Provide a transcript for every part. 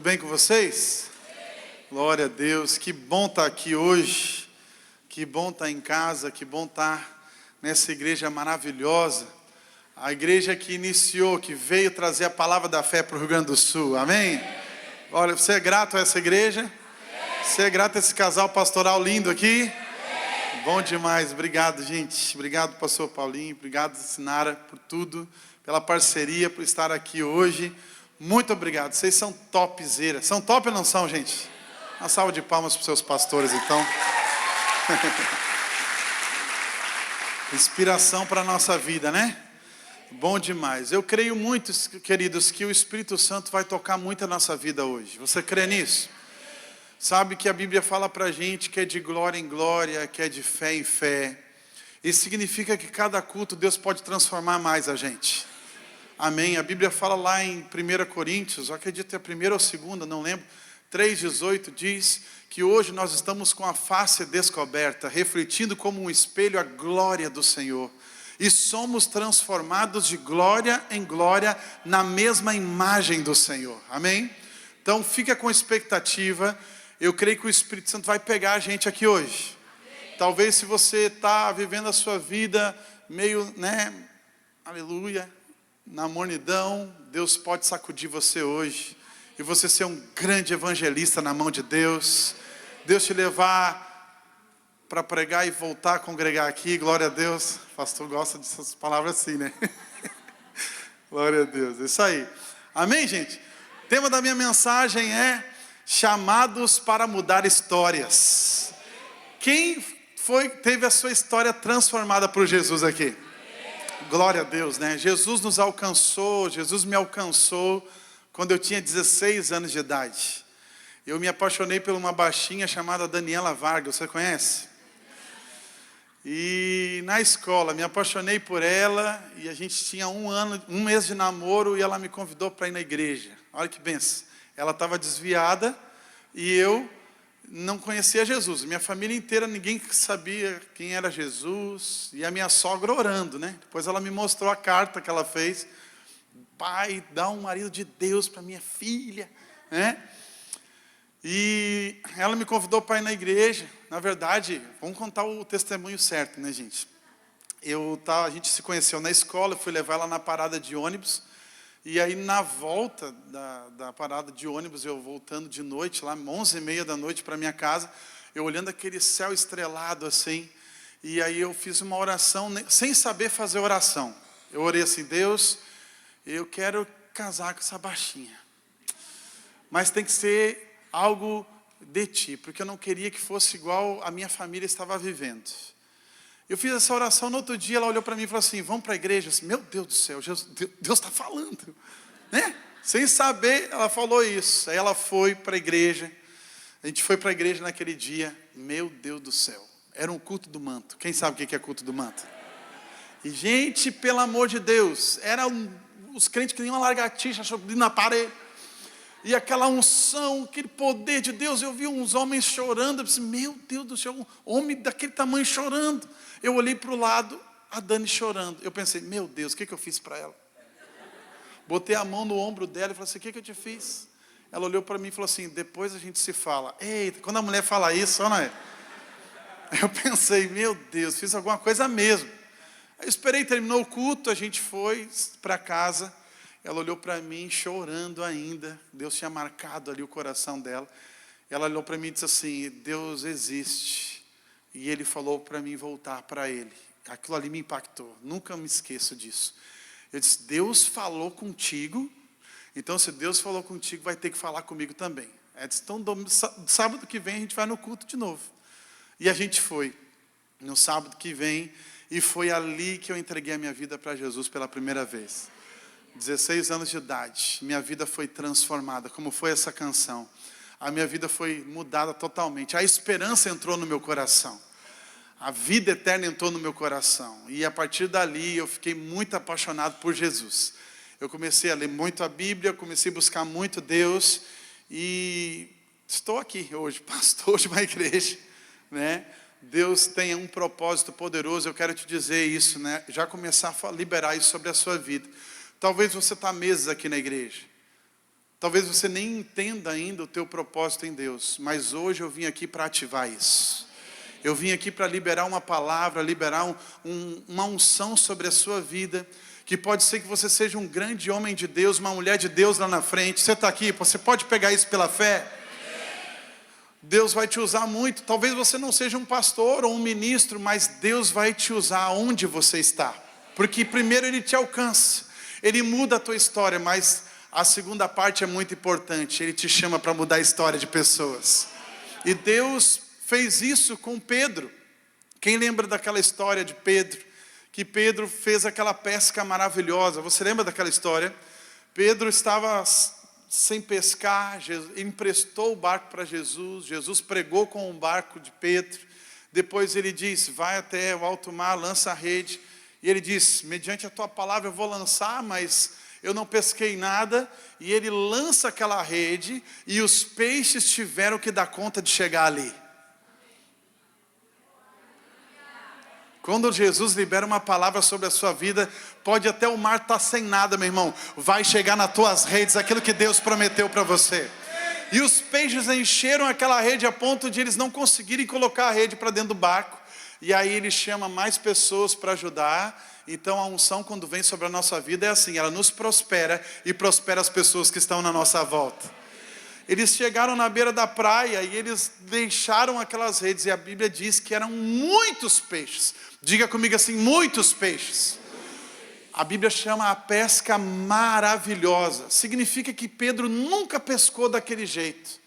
Tudo bem com vocês? Glória a Deus, que bom estar aqui hoje, que bom estar em casa, que bom estar nessa igreja maravilhosa, a igreja que iniciou, que veio trazer a palavra da fé para o Rio Grande do Sul, amém? Olha, você é grato a essa igreja? Você é grato a esse casal pastoral lindo aqui? Bom demais, obrigado gente, obrigado pastor Paulinho, obrigado Sinara por tudo, pela parceria, por estar aqui hoje. Muito obrigado, vocês são topzera. São top ou não são, gente? Uma salva de palmas para os seus pastores, então. Inspiração para a nossa vida, né? Bom demais. Eu creio muito, queridos, que o Espírito Santo vai tocar muito a nossa vida hoje. Você crê nisso? Sabe que a Bíblia fala para a gente que é de glória em glória, que é de fé em fé. Isso significa que cada culto Deus pode transformar mais a gente. Amém. A Bíblia fala lá em 1 Coríntios, eu acredito que é a primeira ou segunda, não lembro, 3,18 diz que hoje nós estamos com a face descoberta, refletindo como um espelho a glória do Senhor. E somos transformados de glória em glória na mesma imagem do Senhor. Amém? Então fica com expectativa. Eu creio que o Espírito Santo vai pegar a gente aqui hoje. Talvez se você está vivendo a sua vida meio, aleluia, na mornidão, Deus pode sacudir você hoje e você ser um grande evangelista na mão de Deus. Deus te levar para pregar e voltar a congregar aqui, glória a Deus. O pastor gosta dessas palavras assim, né? Glória a Deus, é isso aí. Amém, gente? O tema da minha mensagem é chamados para mudar histórias. Quem teve a sua história transformada por Jesus aqui? Glória a Deus, né? Jesus nos alcançou, Jesus me alcançou quando eu tinha 16 anos de idade. Eu me apaixonei por uma baixinha chamada Daniela Vargas, você conhece? E na escola, me apaixonei por ela e a gente tinha um mês de namoro e ela me convidou para ir na igreja. Olha que benção. Ela estava desviada e eu não conhecia Jesus. Minha família inteira, ninguém sabia quem era Jesus. E a minha sogra orando, né? Depois ela me mostrou a carta que ela fez. Pai, dá um marido de Deus para minha filha, né? E ela me convidou para ir na igreja. Na verdade, vamos contar o testemunho certo, né, gente? A gente se conheceu na escola, eu fui levar ela na parada de ônibus. E aí na volta da parada de ônibus, eu voltando de noite, lá 11h30 da noite para minha casa, eu olhando aquele céu estrelado assim, e aí eu fiz uma oração, sem saber fazer oração. Eu orei assim: Deus, eu quero casar com essa baixinha, mas tem que ser algo de Ti, porque eu não queria que fosse igual a minha família estava vivendo. Eu fiz essa oração, no outro dia ela olhou para mim e falou assim: vamos para a igreja? Eu disse, meu Deus do céu, Deus está falando, né? Sem saber, ela falou isso. Aí ela foi para a igreja, a gente foi para a igreja naquele dia. Meu Deus do céu, era um culto do manto. Quem sabe o que é culto do manto? E gente, pelo amor de Deus, eram os crentes que nem uma lagartixa subindo na parede. E aquela unção, aquele poder de Deus. Eu vi uns homens chorando. Eu disse, meu Deus do céu, um homem daquele tamanho chorando. Eu olhei para o lado, a Dani chorando. Eu pensei, meu Deus, o que eu fiz para ela? Botei a mão no ombro dela e falei assim, o que eu te fiz? Ela olhou para mim e falou assim, depois a gente se fala. Eita, quando a mulher fala isso, não é? Eu pensei, meu Deus, fiz alguma coisa mesmo. Eu esperei, terminou o culto, a gente foi para casa. Ela olhou para mim chorando ainda. Deus tinha marcado ali o coração dela. Ela olhou para mim e disse assim, Deus existe. E Ele falou para mim voltar para Ele. Aquilo ali me impactou. Nunca me esqueço disso. Eu disse, Deus falou contigo. Então se Deus falou contigo, vai ter que falar comigo também. Ela disse, então sábado que vem a gente vai no culto de novo. E a gente foi. No sábado que vem. E foi ali que eu entreguei a minha vida para Jesus pela primeira vez. 16 anos de idade, minha vida foi transformada, como foi essa canção. A minha vida foi mudada totalmente. A esperança entrou no meu coração. A vida eterna entrou no meu coração. E a partir dali eu fiquei muito apaixonado por Jesus. Eu comecei a ler muito a Bíblia, comecei a buscar muito Deus. E estou aqui hoje, pastor de uma igreja, né? Deus tem um propósito poderoso, eu quero te dizer isso, né? Já começar a liberar isso sobre a sua vida. Talvez você está meses aqui na igreja. Talvez você nem entenda ainda o teu propósito em Deus, mas hoje eu vim aqui para ativar isso. Eu vim aqui para liberar uma palavra, liberar uma unção sobre a sua vida, que pode ser que você seja um grande homem de Deus, uma mulher de Deus lá na frente. Você está aqui, você pode pegar isso pela fé? Deus vai te usar muito. Talvez você não seja um pastor ou um ministro, mas Deus vai te usar onde você está. Porque primeiro Ele te alcança, Ele muda a tua história, mas a segunda parte é muito importante. Ele te chama para mudar a história de pessoas. E Deus fez isso com Pedro. Quem lembra daquela história de Pedro? Que Pedro fez aquela pesca maravilhosa. Você lembra daquela história? Pedro estava sem pescar, ele emprestou o barco para Jesus. Jesus pregou com o barco de Pedro. Depois ele disse, vai até o alto mar, lança a rede. E ele disse, mediante a tua palavra eu vou lançar, mas eu não pesquei nada. E ele lança aquela rede e os peixes tiveram que dar conta de chegar ali. Quando Jesus libera uma palavra sobre a sua vida, pode até o mar estar sem nada, meu irmão, vai chegar nas tuas redes aquilo que Deus prometeu para você. E os peixes encheram aquela rede a ponto de eles não conseguirem colocar a rede para dentro do barco. E aí ele chama mais pessoas para ajudar. Então a unção, quando vem sobre a nossa vida, é assim, ela nos prospera e prospera as pessoas que estão na nossa volta. Eles chegaram na beira da praia e eles deixaram aquelas redes, e a Bíblia diz que eram muitos peixes. Diga comigo assim, muitos peixes. A Bíblia chama a pesca maravilhosa. Significa que Pedro nunca pescou daquele jeito.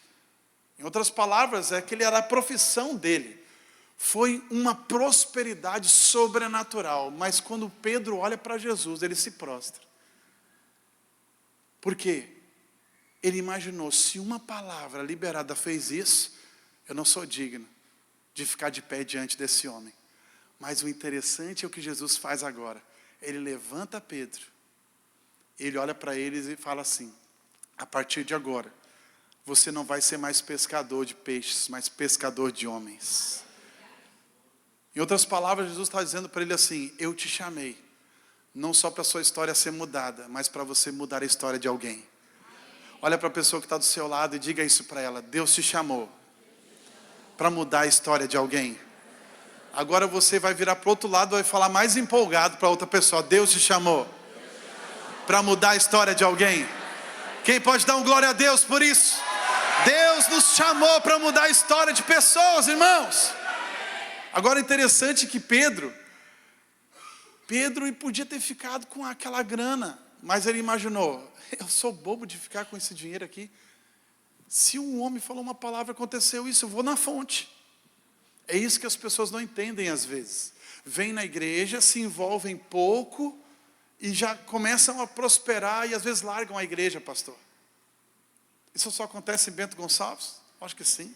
Em outras palavras, é que era a profissão dele. Foi uma prosperidade sobrenatural. Mas quando Pedro olha para Jesus, ele se prostra. Por quê? Ele imaginou, se uma palavra liberada fez isso, eu não sou digno de ficar de pé diante desse homem. Mas o interessante é o que Jesus faz agora. Ele levanta Pedro, ele olha para eles e fala assim, a partir de agora, você não vai ser mais pescador de peixes, mas pescador de homens. Em outras palavras, Jesus está dizendo para ele assim, eu te chamei, não só para a sua história ser mudada, mas para você mudar a história de alguém. Olha para a pessoa que está do seu lado e diga isso para ela. Deus te chamou para mudar a história de alguém. Agora você vai virar para o outro lado e vai falar mais empolgado para outra pessoa. Deus te chamou para mudar a história de alguém. Quem pode dar um glória a Deus por isso? Deus nos chamou para mudar a história de pessoas, irmãos. Agora é interessante que Pedro podia ter ficado com aquela grana. Mas ele imaginou, eu sou bobo de ficar com esse dinheiro aqui. Se um homem falou uma palavra, aconteceu isso, eu vou na fonte. É isso que as pessoas não entendem às vezes. Vêm na igreja, se envolvem pouco e já começam a prosperar e às vezes largam a igreja, pastor. Isso só acontece em Bento Gonçalves? Acho que sim.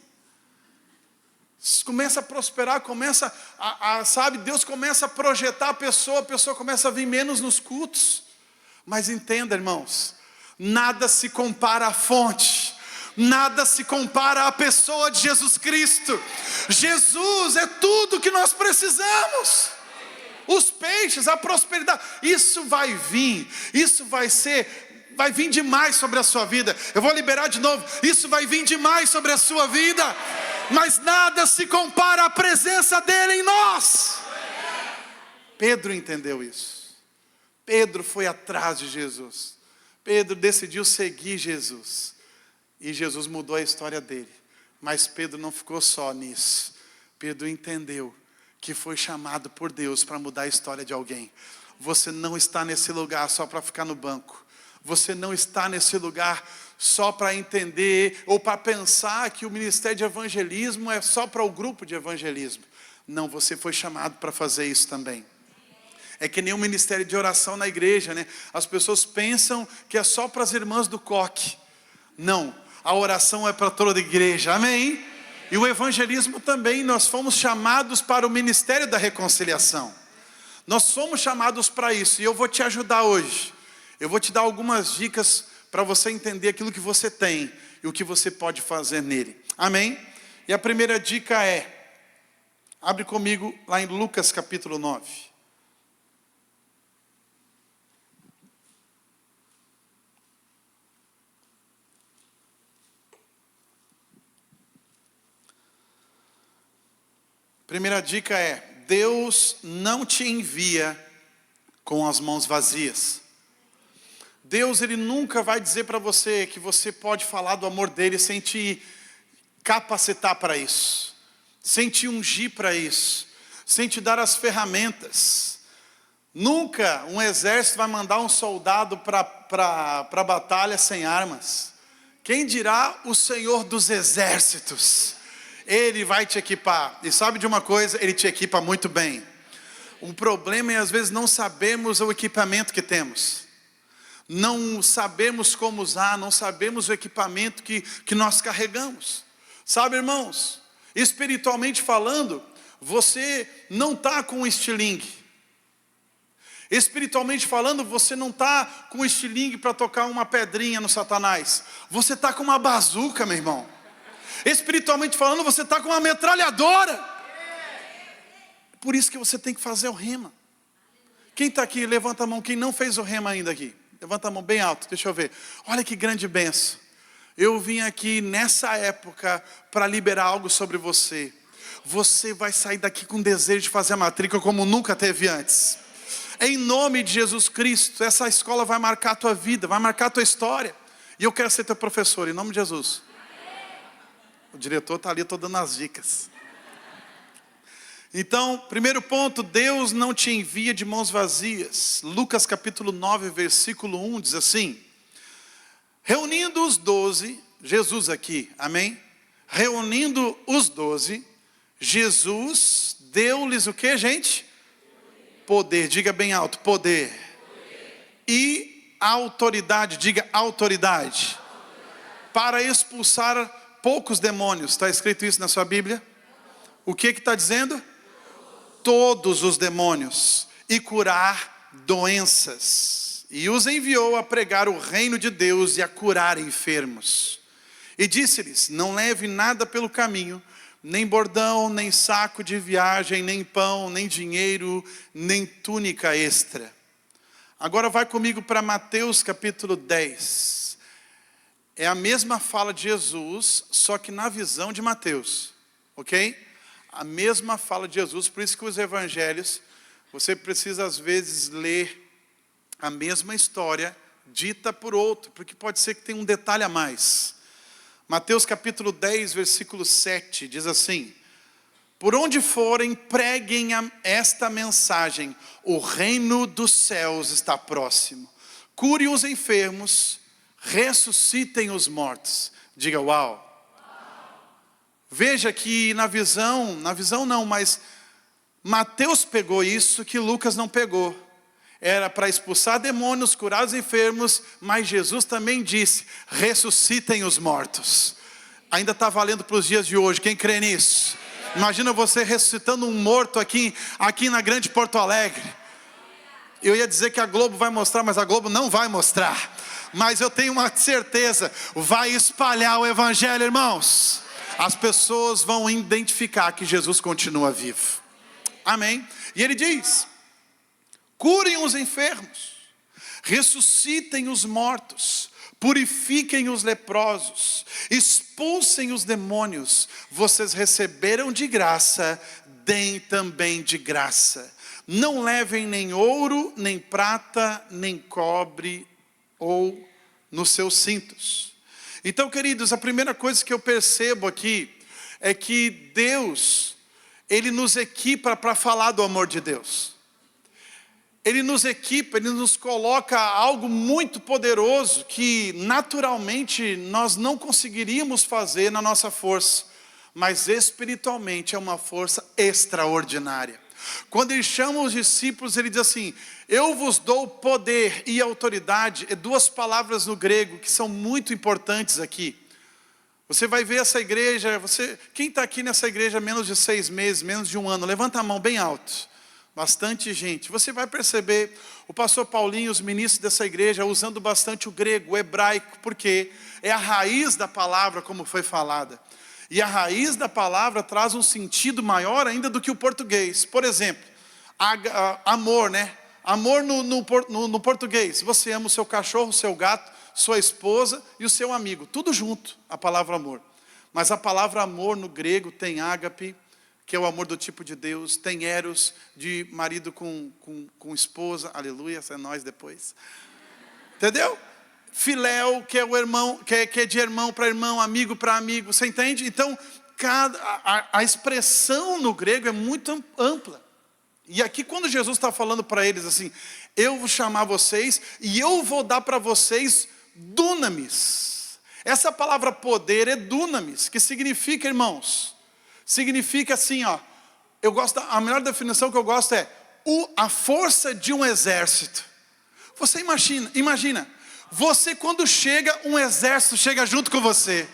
Começa a prosperar, começa sabe, Deus começa a projetar a pessoa começa a vir menos nos cultos. Mas entenda, irmãos, nada se compara à fonte, nada se compara à pessoa de Jesus Cristo. Jesus é tudo que nós precisamos. Os peixes, a prosperidade, isso vai vir demais sobre a sua vida. Eu vou liberar de novo, isso vai vir demais sobre a sua vida. Mas nada se compara à presença dele em nós. Pedro entendeu isso. Pedro foi atrás de Jesus. Pedro decidiu seguir Jesus. E Jesus mudou a história dele. Mas Pedro não ficou só nisso. Pedro entendeu que foi chamado por Deus para mudar a história de alguém. Você não está nesse lugar só para ficar no banco. Você não está nesse lugar só para entender ou para pensar que o ministério de evangelismo é só para o grupo de evangelismo. Não, você foi chamado para fazer isso também. É que nem o ministério de oração na igreja, né? As pessoas pensam que é só para as irmãs do coque. Não, a oração é para toda a igreja, amém? E o evangelismo também, nós fomos chamados para o ministério da reconciliação. Nós somos chamados para isso, e eu vou te ajudar hoje. Eu vou te dar algumas dicas para você entender aquilo que você tem e o que você pode fazer nele, amém? E a primeira dica é, abre comigo lá em Lucas capítulo 9. Primeira dica é: Deus não te envia com as mãos vazias. Deus, Ele nunca vai dizer para você que você pode falar do amor dEle sem te capacitar para isso, sem te ungir para isso, sem te dar as ferramentas. Nunca um exército vai mandar um soldado para a batalha sem armas. Quem dirá o Senhor dos exércitos? Ele vai te equipar. E sabe de uma coisa? Ele te equipa muito bem. O problema é às vezes não sabermos o equipamento que temos. Não sabemos como usar, não sabemos o equipamento que nós carregamos. Sabe, irmãos? Espiritualmente falando, você não está com um estilingue. Espiritualmente falando, você não está com um estilingue para tocar uma pedrinha no Satanás. Você está com uma bazuca, meu irmão. Espiritualmente falando, você está com uma metralhadora. Por isso que você tem que fazer o rema. Quem está aqui, levanta a mão. Quem não fez o rema ainda aqui, levanta a mão bem alto, deixa eu ver. Olha que grande bênção. Eu vim aqui nessa época para liberar algo sobre você. Você vai sair daqui com desejo de fazer a matrícula como nunca teve antes. Em nome de Jesus Cristo, essa escola vai marcar a tua vida, vai marcar a tua história. E eu quero ser teu professor, em nome de Jesus. O diretor está ali, estou dando as dicas. Então, primeiro ponto, Deus não te envia de mãos vazias. Lucas capítulo 9, versículo 1 diz assim: reunindo os 12, Jesus aqui, amém? Reunindo os 12, Jesus deu-lhes o que, gente? Poder, diga bem alto, poder. E autoridade, diga autoridade. Para expulsar poucos demônios. Está escrito isso na sua Bíblia? O que está dizendo? Todos os demônios. E curar doenças. E os enviou a pregar o reino de Deus e a curar enfermos. E disse-lhes: não leve nada pelo caminho, nem bordão, nem saco de viagem, nem pão, nem dinheiro, nem túnica extra. Agora vai comigo para Mateus capítulo 10. É a mesma fala de Jesus, só que na visão de Mateus, ok? A mesma fala de Jesus, por isso que os evangelhos, você precisa às vezes ler a mesma história, dita por outro, porque pode ser que tenha um detalhe a mais. Mateus capítulo 10, versículo 7, diz assim: por onde forem, preguem esta mensagem: o reino dos céus está próximo. Curem os enfermos, ressuscitem os mortos. Diga uau. Veja que na visão não, mas Mateus pegou isso que Lucas não pegou. Era para expulsar demônios, curar os enfermos, mas Jesus também disse: ressuscitem os mortos. Ainda está valendo para os dias de hoje, quem crê nisso? Imagina você ressuscitando um morto aqui na grande Porto Alegre. Eu ia dizer que a Globo vai mostrar, mas a Globo não vai mostrar. Mas eu tenho uma certeza, vai espalhar o evangelho, irmãos. As pessoas vão identificar que Jesus continua vivo. Amém? E ele diz: curem os enfermos, ressuscitem os mortos, purifiquem os leprosos, expulsem os demônios. Vocês receberam de graça, deem também de graça. Não levem nem ouro, nem prata, nem cobre ou nos seus cintos. Então, queridos, a primeira coisa que eu percebo aqui é que Deus, Ele nos equipa para falar do amor de Deus. Ele nos equipa, Ele nos coloca algo muito poderoso que naturalmente nós não conseguiríamos fazer na nossa força, mas espiritualmente é uma força extraordinária. Quando Ele chama os discípulos, Ele diz assim: eu vos dou poder e autoridade. É duas palavras no grego que são muito importantes aqui. Você vai ver essa igreja, quem está aqui nessa igreja há menos de 6 meses, menos de um ano, levanta a mão bem alto. Bastante gente. Você vai perceber o pastor Paulinho, os ministros dessa igreja, usando bastante o grego, o hebraico, porque é a raiz da palavra como foi falada. E a raiz da palavra traz um sentido maior ainda do que o português. Por exemplo, amor, né? Amor no português. Você ama o seu cachorro, o seu gato, sua esposa e o seu amigo. Tudo junto, a palavra amor. Mas a palavra amor no grego tem ágape, que é o amor do tipo de Deus. Tem eros, de marido com esposa. Aleluia, é nós depois. Entendeu? Filéu, que é o irmão, que é de irmão para irmão, amigo para amigo. Você entende? Então, a expressão no grego é muito ampla. E aqui quando Jesus está falando para eles assim, eu vou chamar vocês e eu vou dar para vocês dunamis. Essa palavra poder é dunamis, que significa, irmãos, significa assim, ó. A melhor definição que eu gosto é a força de um exército. Você imagina, você quando chega, um exército chega junto com você.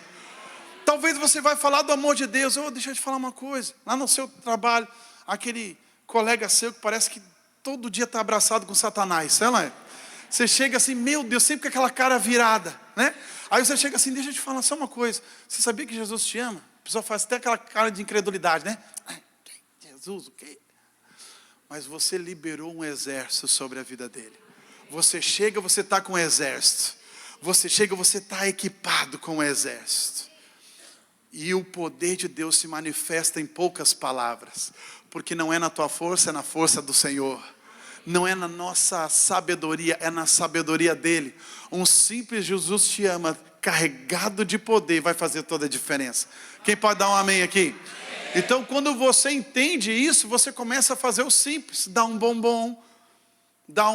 Talvez você vai falar do amor de Deus. Deixa eu te falar uma coisa. Lá no seu trabalho, aquele colega seu que parece que todo dia está abraçado com Satanás, sei lá. Você chega assim, meu Deus, sempre com aquela cara virada, né? Aí você chega assim, deixa eu te falar só uma coisa. Você sabia que Jesus te ama? A pessoa faz até aquela cara de incredulidade, né? Jesus, o quê? Mas você liberou um exército sobre a vida dele. Você chega, você está com um exército. Você chega, você está equipado com um exército. E o poder de Deus se manifesta em poucas palavras. Porque não é na tua força, é na força do Senhor. Não é na nossa sabedoria, é na sabedoria dele. Um simples Jesus te ama, carregado de poder, vai fazer toda a diferença. Quem pode dar um amém aqui? Então quando você entende isso, você começa a fazer o simples. Dá um bombom, dá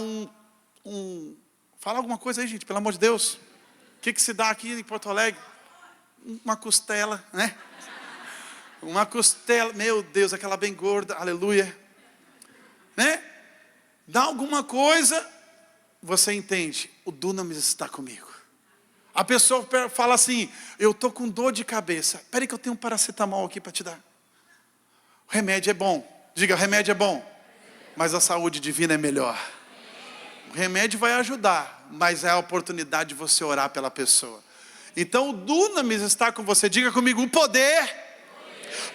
fala alguma coisa aí, gente, pelo amor de Deus. O que se dá aqui em Porto Alegre? Uma costela, né? Uma costela, meu Deus, aquela bem gorda, aleluia. Né? Dá alguma coisa, você entende, o dunamis está comigo. A pessoa fala assim, eu estou com dor de cabeça. Espera aí que eu tenho um paracetamol aqui para te dar. O remédio é bom. Diga, o remédio é bom. Mas a saúde divina é melhor. O remédio vai ajudar, mas é a oportunidade de você orar pela pessoa. Então o dunamis está com você. Diga comigo, o poder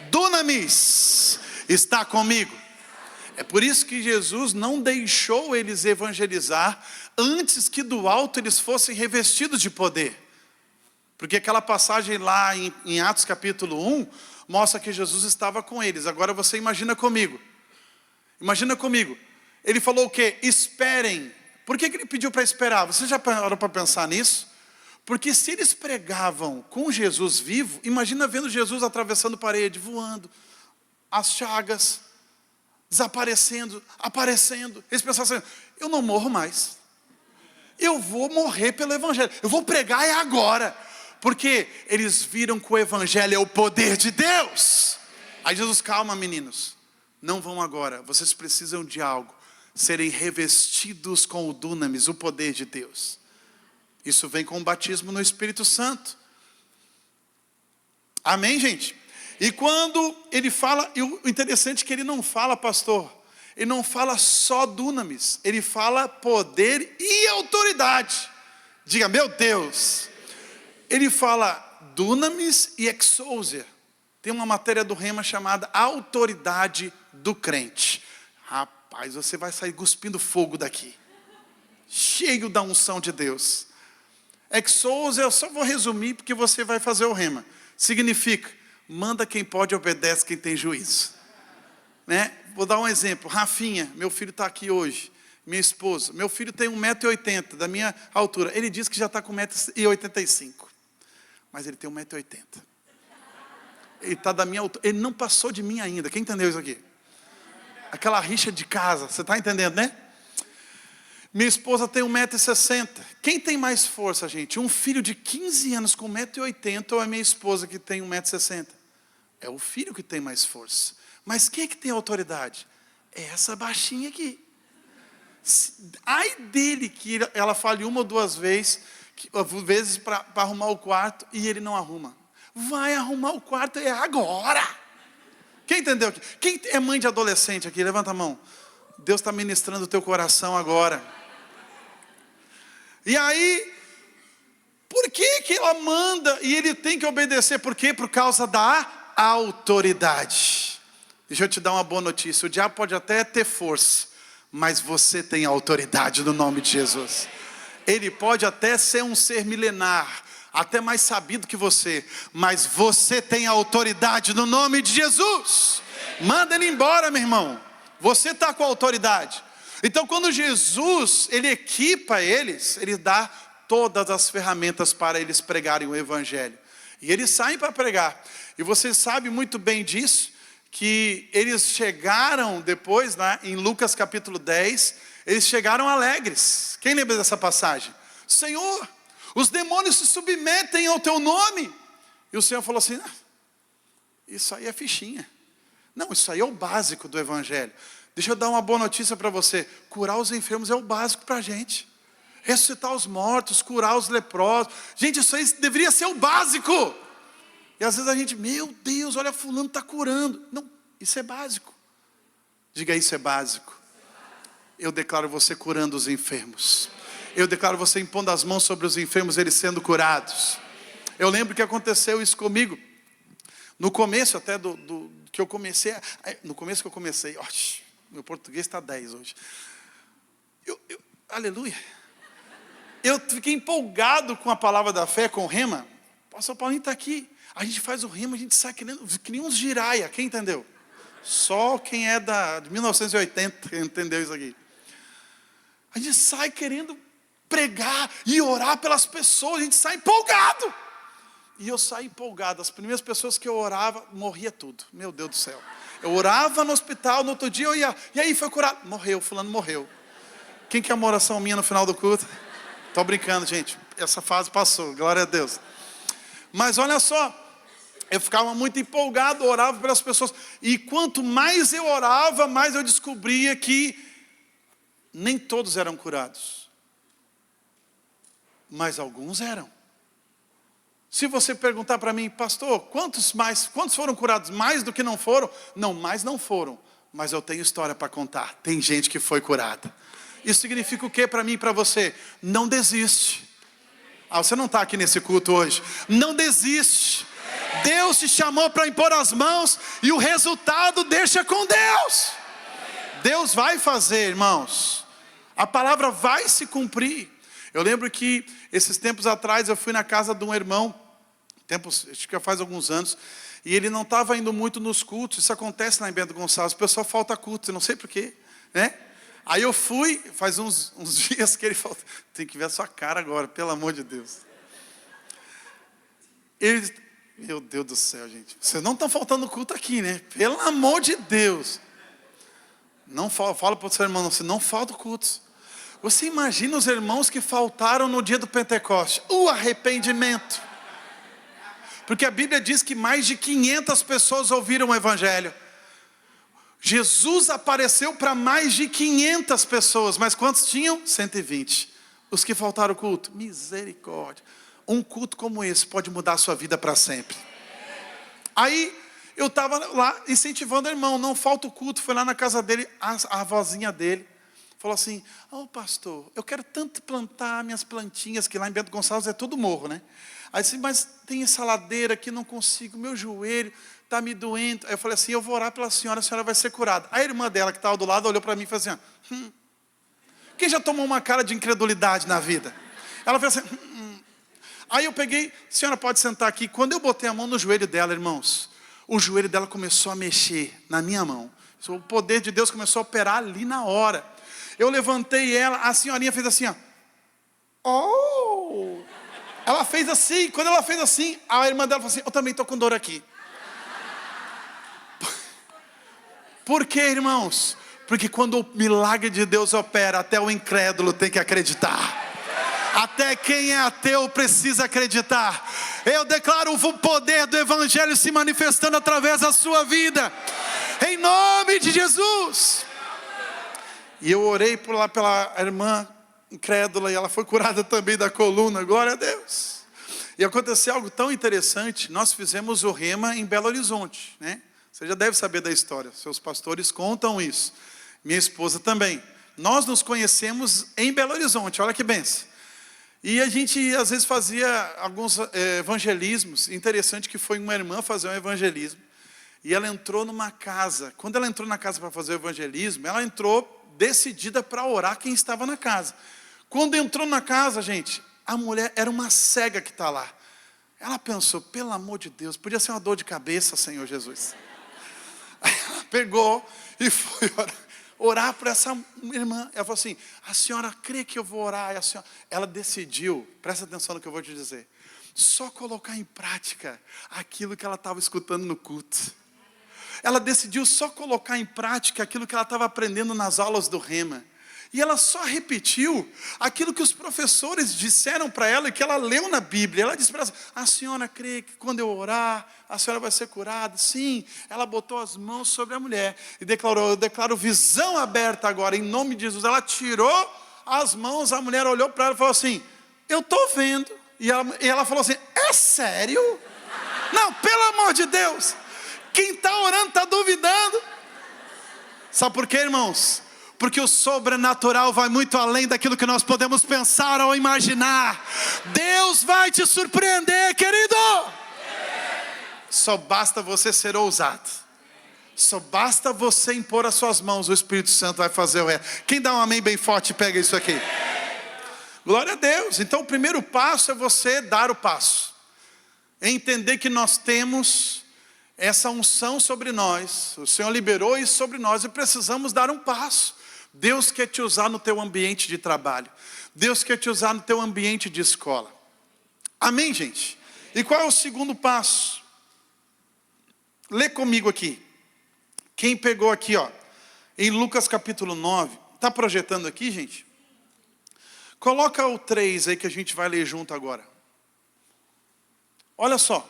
dunamis está comigo. É por isso que Jesus não deixou eles evangelizar antes que do alto eles fossem revestidos de poder. Porque aquela passagem lá em Atos capítulo 1 mostra que Jesus estava com eles. Agora você imagina comigo. Imagina comigo. Ele falou o quê? Esperem. Por que ele pediu para esperar? Você já parou para pensar nisso? Porque se eles pregavam com Jesus vivo, imagina vendo Jesus atravessando parede, voando, as chagas desaparecendo, aparecendo. Eles pensavam assim, eu não morro mais. Eu vou morrer pelo evangelho. Eu vou pregar agora. Porque eles viram que o evangelho é o poder de Deus. Aí Jesus, calma meninos. Não vão agora. Vocês precisam de algo. Serem revestidos com o dunamis, o poder de Deus. Isso vem com o batismo no Espírito Santo. Amém, gente? E quando ele fala, e o interessante é que ele não fala, pastor, ele não fala só dunamis, ele fala poder e autoridade. Diga, meu Deus. Ele fala dunamis e exousia. Tem uma matéria do Rema chamada autoridade do crente. Rapaz, você vai sair cuspindo fogo daqui. Cheio da unção de Deus. Exousia, eu só vou resumir porque você vai fazer o Rema. Significa, manda quem pode, obedece quem tem juízo. Né? Vou dar um exemplo. Rafinha, meu filho está aqui hoje. Minha esposa. Meu filho tem 1,80 m da minha altura. Ele diz que já está com 1,85 m. Mas ele tem 1,80 m. Ele está da minha altura. Ele não passou de mim ainda. Quem entendeu isso aqui? Aquela rixa de casa. Você está entendendo, né? Minha esposa tem 1,60 m. Quem tem mais força, gente? Um filho de 15 anos com 1,80 m ou a minha esposa que tem 1,60 m? É o filho que tem mais força. Mas quem é que tem autoridade? É essa baixinha aqui. Ai dele que ela fale uma ou duas vezes para arrumar o quarto e ele não arruma. Vai arrumar o quarto é agora. Quem entendeu aqui? Quem é mãe de adolescente aqui? Levanta a mão. Deus está ministrando o teu coração agora. E aí, por que ela manda e ele tem que obedecer? Por quê? Por causa da autoridade. Deixa eu te dar uma boa notícia. O diabo pode até ter força, mas você tem autoridade no nome de Jesus. Ele pode até ser um ser milenar, até mais sabido que você, mas você tem autoridade no nome de Jesus. Manda ele embora, meu irmão. Você está com autoridade. Então, quando Jesus, ele equipa eles, ele dá todas as ferramentas para eles pregarem o evangelho. E eles saem para pregar. E você sabe muito bem disso, que eles chegaram depois, né, em Lucas capítulo 10, eles chegaram alegres. Quem lembra dessa passagem? Senhor, os demônios se submetem ao teu nome. E o Senhor falou assim, isso aí é fichinha. Não, isso aí é o básico do evangelho. Deixa eu dar uma boa notícia para você. Curar os enfermos é o básico para a gente. Ressuscitar os mortos, curar os leprosos. Gente, isso aí deveria ser o básico. E às vezes a gente, meu Deus, olha, fulano está curando. Não, isso é básico. Diga, isso é básico. Eu declaro você curando os enfermos. Eu declaro você impondo as mãos sobre os enfermos, eles sendo curados. Eu lembro que aconteceu isso comigo. No começo até que eu comecei, meu português está 10 hoje. Aleluia. Eu fiquei empolgado com a palavra da fé, com o rema. O pastor Paulinho está aqui. A gente faz o rema, a gente sai que nem uns giraia. Quem entendeu? Só quem é de 1980 entendeu isso aqui. A gente sai querendo pregar e orar pelas pessoas. A gente sai empolgado. E eu saí empolgado. As primeiras pessoas que eu orava, morria tudo. Meu Deus do céu. Eu orava no hospital, no outro dia eu ia. E aí, foi curado? Morreu, fulano morreu. Quem quer uma oração minha no final do culto? Estou brincando, gente. Essa fase passou, glória a Deus. Mas olha só. Eu ficava muito empolgado, orava pelas pessoas. E quanto mais eu orava, mais eu descobria que nem todos eram curados. Mas alguns eram. Se você perguntar para mim, pastor, quantos foram curados? Mais do que não foram? Não, mais não foram. Mas eu tenho história para contar. Tem gente que foi curada. Isso significa o que para mim e para você? Não desiste. Você não está aqui nesse culto hoje. Não desiste. Deus te chamou para impor as mãos e o resultado deixa com Deus. Deus vai fazer, irmãos. A palavra vai se cumprir. Eu lembro que esses tempos atrás eu fui na casa de um irmão, acho que faz alguns anos, e ele não estava indo muito nos cultos. Isso acontece lá em Bento Gonçalves, o pessoal falta culto, eu não sei porquê, né? Aí eu fui, faz uns dias que ele falou, tem que ver a sua cara agora, pelo amor de Deus. Meu Deus do céu, gente, vocês não estão faltando culto aqui, né? Pelo amor de Deus. Não fala para o seu irmão, você não falta cultos. Você imagina os irmãos que faltaram no dia do Pentecoste, o arrependimento. Porque a Bíblia diz que mais de 500 pessoas ouviram o evangelho. Jesus apareceu para mais de 500 pessoas, mas quantos tinham? 120. Os que faltaram o culto, misericórdia. Um culto como esse pode mudar a sua vida para sempre. Aí eu estava lá incentivando o irmão, não falta o culto. Foi lá na casa dele, a avózinha dele falou assim, pastor, eu quero tanto plantar minhas plantinhas, que lá em Bento Gonçalves é todo morro, né? Aí disse, mas tem essa ladeira aqui, não consigo, meu joelho está me doendo. Aí eu falei assim, eu vou orar pela senhora, a senhora vai ser curada. A irmã dela que estava do lado olhou para mim e falou assim, quem já tomou uma cara de incredulidade na vida? Ela fez assim, Aí eu peguei, senhora pode sentar aqui. Quando eu botei a mão no joelho dela, irmãos, o joelho dela começou a mexer na minha mão. O poder de Deus começou a operar ali na hora. Eu levantei ela, a senhorinha fez assim, Ela fez assim, quando ela fez assim, a irmã dela falou assim, eu também estou com dor aqui. Por quê, irmãos? Porque quando o milagre de Deus opera, até o incrédulo tem que acreditar. Até quem é ateu precisa acreditar. Eu declaro o poder do evangelho se manifestando através da sua vida. Em nome de Jesus. E eu orei por lá pela irmã incrédula e ela foi curada também da coluna. Glória a Deus. E aconteceu algo tão interessante. Nós fizemos o rema em Belo Horizonte, né? Você já deve saber da história. Seus pastores contam isso. Minha esposa também. Nós nos conhecemos em Belo Horizonte. Olha que bênção. E a gente às vezes fazia alguns evangelismos. Interessante que foi uma irmã fazer um evangelismo. E ela entrou numa casa. Quando ela entrou na casa para fazer o evangelismo, ela entrou decidida para orar quem estava na casa. Quando entrou na casa, gente, a mulher era uma cega que está lá. Ela pensou, pelo amor de Deus, podia ser uma dor de cabeça, Senhor Jesus. Ela pegou e foi orar para essa irmã. Ela falou assim, a senhora crê que eu vou orar? Ela decidiu, presta atenção no que eu vou te dizer, só colocar em prática aquilo que ela estava escutando no culto. Ela decidiu só colocar em prática aquilo que ela estava aprendendo nas aulas do Rema. E ela só repetiu aquilo que os professores disseram para ela e que ela leu na Bíblia. Ela disse para ela, a senhora crê que quando eu orar, a senhora vai ser curada? Sim. Ela botou as mãos sobre a mulher e declarou, eu declaro visão aberta agora, em nome de Jesus. Ela tirou as mãos, a mulher olhou para ela e falou assim, eu estou vendo. E ela falou assim, é sério? Não, pelo amor de Deus. Quem está orando está duvidando. Sabe por quê, irmãos? Porque o sobrenatural vai muito além daquilo que nós podemos pensar ou imaginar. Deus vai te surpreender, querido. Só basta você ser ousado. Só basta você impor as suas mãos. O Espírito Santo vai fazer o resto. Quem dá um amém bem forte e pega isso aqui? Glória a Deus. Então o primeiro passo é você dar o passo. É entender que nós temos essa unção sobre nós. O Senhor liberou isso sobre nós e precisamos dar um passo. Deus quer te usar no teu ambiente de trabalho. Deus quer te usar no teu ambiente de escola. Amém, gente? E qual é o segundo passo? Lê comigo aqui. Quem pegou aqui, ó, em Lucas capítulo 9. Está projetando aqui, gente? Coloca o 3 aí que a gente vai ler junto agora. Olha só.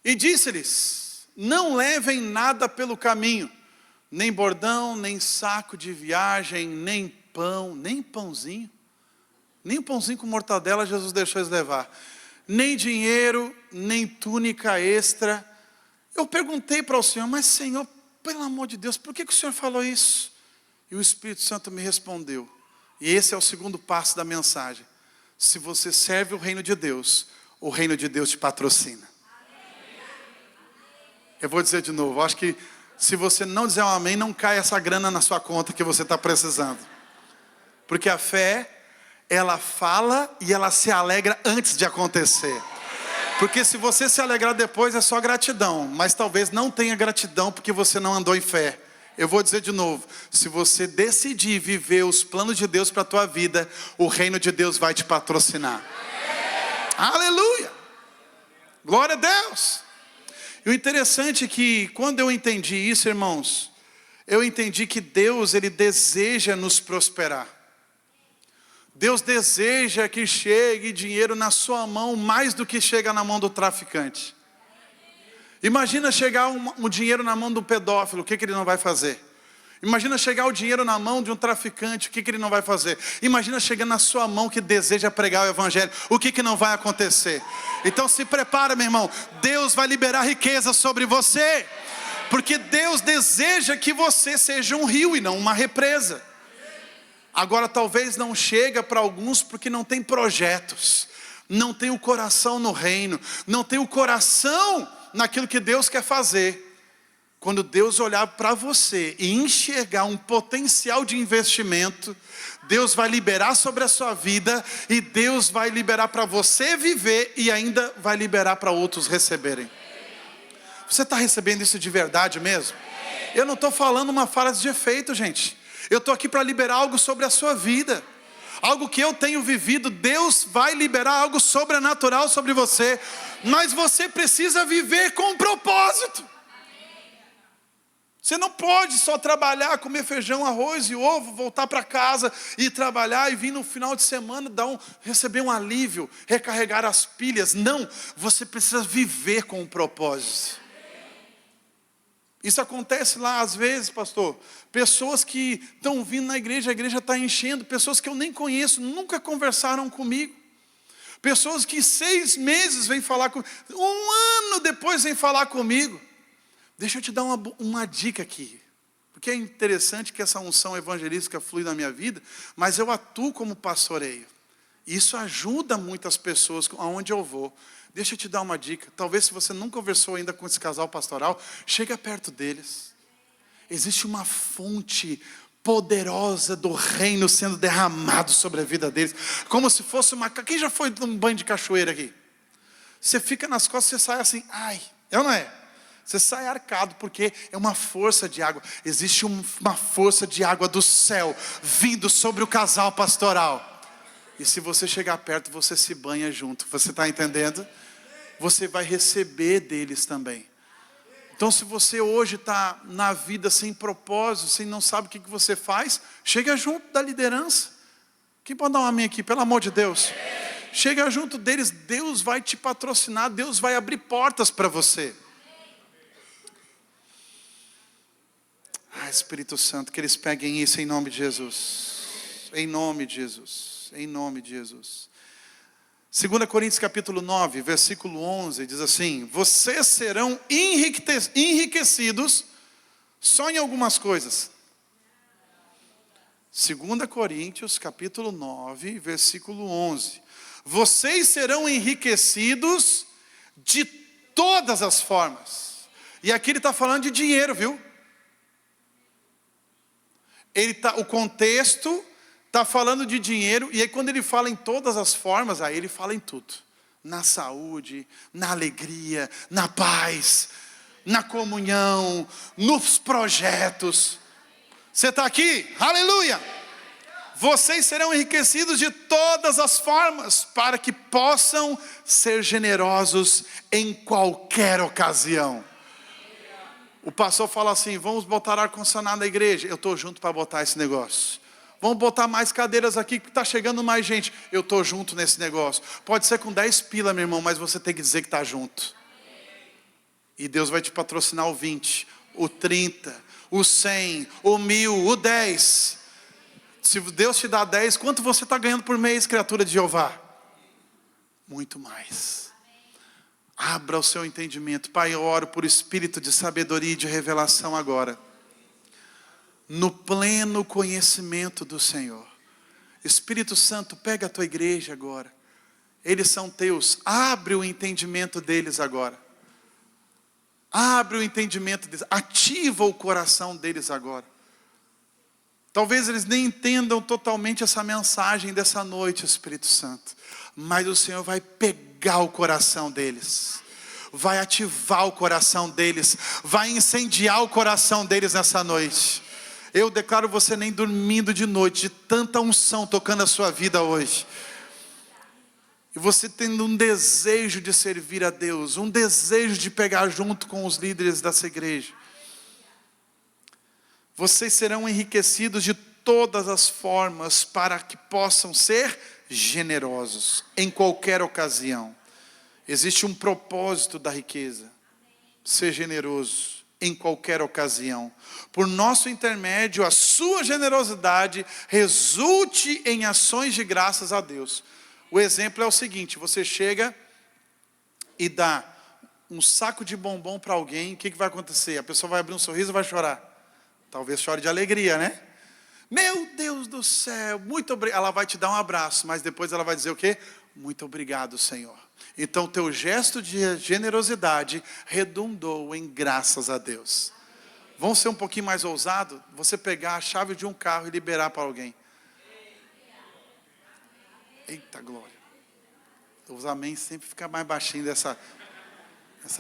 E disse-lhes, não levem nada pelo caminho, nem bordão, nem saco de viagem, nem pão, nem pãozinho. Nem pãozinho com mortadela Jesus deixou eles levar. Nem dinheiro, nem túnica extra. Eu perguntei para o Senhor, mas Senhor, pelo amor de Deus, por que o Senhor falou isso? E o Espírito Santo me respondeu. E esse é o segundo passo da mensagem. Se você serve o reino de Deus, o reino de Deus te patrocina. Eu vou dizer de novo, acho que se você não dizer um amém, não cai essa grana na sua conta que você está precisando. Porque a fé, ela fala e ela se alegra antes de acontecer. Porque se você se alegrar depois é só gratidão, mas talvez não tenha gratidão porque você não andou em fé. Eu vou dizer de novo, se você decidir viver os planos de Deus para a tua vida, o reino de Deus vai te patrocinar. Aleluia! Glória a Deus! E o interessante é que quando eu entendi isso, irmãos, eu entendi que Deus, Ele deseja nos prosperar. Deus deseja que chegue dinheiro na sua mão mais do que chega na mão do traficante. Imagina chegar um dinheiro na mão do pedófilo, o que ele não vai fazer? Imagina chegar o dinheiro na mão de um traficante, o que ele não vai fazer? Imagina chegar na sua mão que deseja pregar o evangelho, o que não vai acontecer? Então se prepara, meu irmão, Deus vai liberar riqueza sobre você, porque Deus deseja que você seja um rio e não uma represa. Agora talvez não chega para alguns porque não tem projetos, não tem o coração no reino, não tem o coração naquilo que Deus quer fazer. Quando Deus olhar para você e enxergar um potencial de investimento, Deus vai liberar sobre a sua vida e Deus vai liberar para você viver e ainda vai liberar para outros receberem. Você está recebendo isso de verdade mesmo? Eu não estou falando uma frase de efeito, gente. Eu estou aqui para liberar algo sobre a sua vida. Algo que eu tenho vivido, Deus vai liberar algo sobrenatural sobre você. Mas você precisa viver com um propósito. Você não pode só trabalhar, comer feijão, arroz e ovo, voltar para casa e trabalhar e vir no final de semana receber um alívio, recarregar as pilhas. Não, você precisa viver com um propósito. Isso acontece lá às vezes, pastor. Pessoas que estão vindo na igreja, a igreja está enchendo. Pessoas que eu nem conheço, nunca conversaram comigo. Pessoas que 6 meses vêm falar comigo, 1 ano depois vêm falar comigo. Deixa eu te dar uma dica aqui. Porque é interessante que essa unção evangelística flui na minha vida, mas eu atuo como pastoreio. Isso ajuda muitas pessoas aonde eu vou. Deixa eu te dar uma dica. Talvez se você nunca conversou ainda com esse casal pastoral, chega perto deles. Existe uma fonte poderosa do reino sendo derramado sobre a vida deles. Como se fosse uma... Quem já foi num banho de cachoeira aqui? Você fica nas costas, você sai assim, ai, é ou não é? Você sai arcado, porque é uma força de água. Existe uma força de água do céu vindo sobre o casal pastoral. E se você chegar perto, você se banha junto. Você está entendendo? Você vai receber deles também. Então, se você hoje está na vida sem propósito, sem não sabe o que você faz, chega junto da liderança. Quem pode dar um amém aqui, pelo amor de Deus? Chega junto deles, Deus vai te patrocinar, Deus vai abrir portas para você. Espírito Santo, que eles peguem isso em nome de Jesus. Em nome de Jesus. Em nome de Jesus. 2 Coríntios capítulo 9, versículo 11, diz assim: vocês serão enriquecidos só em algumas coisas. 2 Coríntios capítulo 9, versículo 11. Vocês serão enriquecidos de todas as formas. E aqui ele está falando de dinheiro, viu? O contexto está falando de dinheiro, e aí quando ele fala em todas as formas, aí ele fala em tudo. Na saúde, na alegria, na paz, na comunhão, nos projetos. Você está aqui? Aleluia! Vocês serão enriquecidos de todas as formas, para que possam ser generosos em qualquer ocasião. O pastor fala assim: vamos botar ar-condicionado na igreja. Eu estou junto para botar esse negócio. Vamos botar mais cadeiras aqui, que está chegando mais gente. Eu estou junto nesse negócio. Pode ser com 10 pila, meu irmão, mas você tem que dizer que está junto. E Deus vai te patrocinar o 20, o 30, o 100, o 1000, o 10. Se Deus te dá 10, quanto você está ganhando por mês, criatura de Jeová? Muito mais. Abra o seu entendimento. Pai, eu oro por espírito de sabedoria e de revelação agora. No pleno conhecimento do Senhor. Espírito Santo, pega a tua igreja agora. Eles são teus. Abre o entendimento deles agora. Abre o entendimento deles. Ativa o coração deles agora. Talvez eles nem entendam totalmente essa mensagem dessa noite, Espírito Santo. Mas o Senhor vai pegar o coração deles. Vai ativar o coração deles. Vai incendiar o coração deles nessa noite. Eu declaro você nem dormindo de noite, de tanta unção tocando a sua vida hoje. E você tendo um desejo de servir a Deus. Um desejo de pegar junto com os líderes dessa igreja. Vocês serão enriquecidos de todas as formas para que possam ser generosos em qualquer ocasião. Existe um propósito da riqueza. Ser generoso em qualquer ocasião. Por nosso intermédio, a sua generosidade resulte em ações de graças a Deus. O exemplo é o seguinte: você chega e dá um saco de bombom para alguém, o que vai acontecer? A pessoa vai abrir um sorriso e vai chorar. Talvez chore de alegria, né? Meu Deus do céu, muito obrigado. Ela vai te dar um abraço, mas depois ela vai dizer o quê? Muito obrigado, Senhor. Então, teu gesto de generosidade redundou em graças a Deus. Vamos ser um pouquinho mais ousados? Você pegar a chave de um carro e liberar para alguém. Eita glória. Os amém sempre fica mais baixinho dessa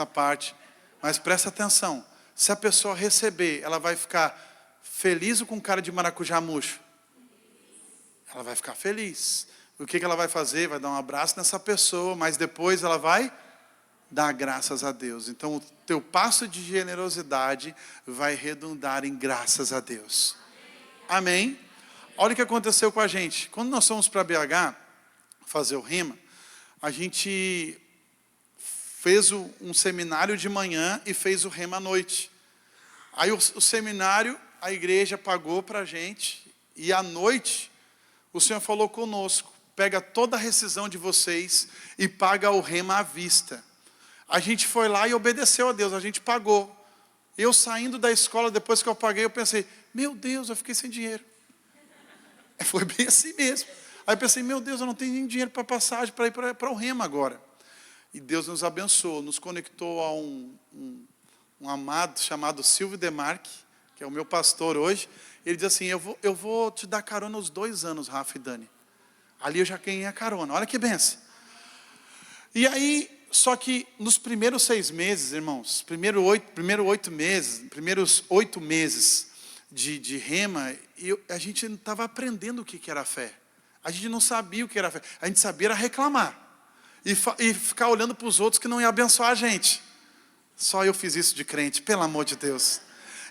parte. Mas presta atenção. Se a pessoa receber, ela vai ficar feliz ou com cara de maracujá murcho? Ela vai ficar feliz. O que ela vai fazer? Vai dar um abraço nessa pessoa, mas depois ela vai dar graças a Deus. Então o teu passo de generosidade vai redundar em graças a Deus. Amém? Olha o que aconteceu com a gente. Quando nós fomos para BH fazer o rema, a gente fez um seminário de manhã e fez o rema à noite. Aí o seminário, a igreja pagou para a gente, e à noite o Senhor falou conosco: pega toda a rescisão de vocês e paga o rema à vista. A gente foi lá e obedeceu a Deus, a gente pagou. Eu saindo da escola, depois que eu paguei, eu pensei: meu Deus, eu fiquei sem dinheiro. Foi bem assim mesmo. Aí eu pensei: meu Deus, eu não tenho nem dinheiro para passagem para ir para o rema agora. E Deus nos abençoou, nos conectou a um amado chamado Silvio Demarque, que é o meu pastor hoje. Ele diz assim: eu vou te dar carona os 2 anos, Rafa e Dani. Ali eu já ganhei a carona, olha que benção. E aí, Só que nos primeiros 6 meses, irmãos, primeiros 8 meses de rema, a gente não estava aprendendo o que era fé. A gente não sabia o que era fé. A gente sabia era reclamar. E ficar olhando para os outros que não iam abençoar a gente. Só eu fiz isso de crente, pelo amor de Deus.